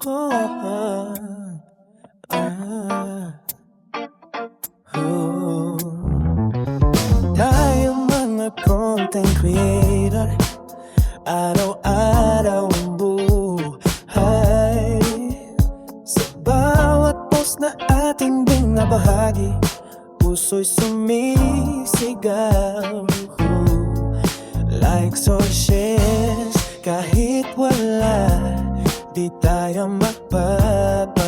Oh, oh. Tayong mga content creator, araw-araw ang buhay. Sa bawat post na ating binabahagi, puso'y sumisigaw. Likes or shares, kahit wala, di tayo magpapadalo.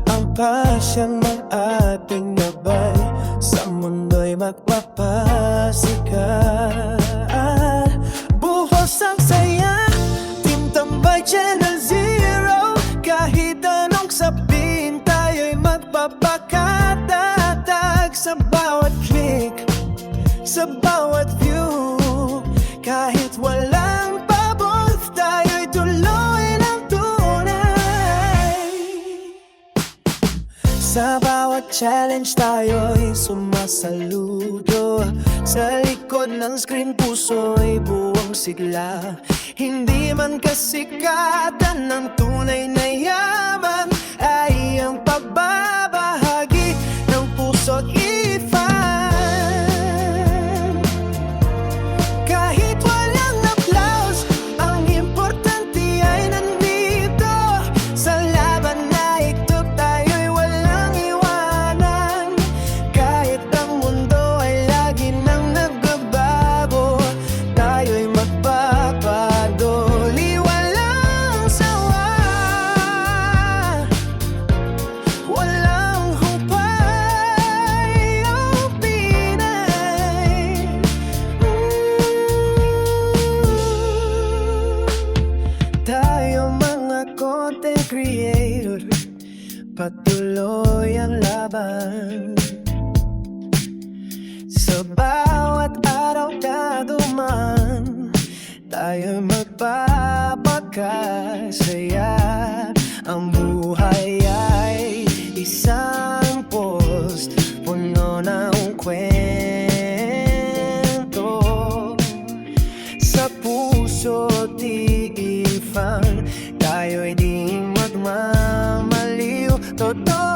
Ang pasyang ng ating gabay sa mundo'y magpapasikat. Buhos ang saya, Team Tambay Channel Zero. Kahit anong sabihin, tayo'y magpapakatatag. Sa bawat click, sa bawat view, kahit walang pabor, tayo'y tuloy ng tunay. Sa bawat challenge, tayo'y sumasaludo. Sa likod ng screen, puso'y buwang sigla. Hindi man kasikatan ng tunay na yaman, ay ang pagbabahagi ng puso't ifan. Kahit walang applause, ang importante ay nandito. Sa laban na ito, tayo'y walang iwanan. Kahit ang mundo ay lagi nang nagbabago, tayo'y magpapaduli, walang sawa. Walang humpay ang Pinay. Tayo mga content creator, patuloy ang laban. Sa bawat araw na dumaan, tayo magpapakasaya. Ang buhay ay isang post, puno ng kwento. Sa puso't iifang, tayo'y di magmamaliw. Totoo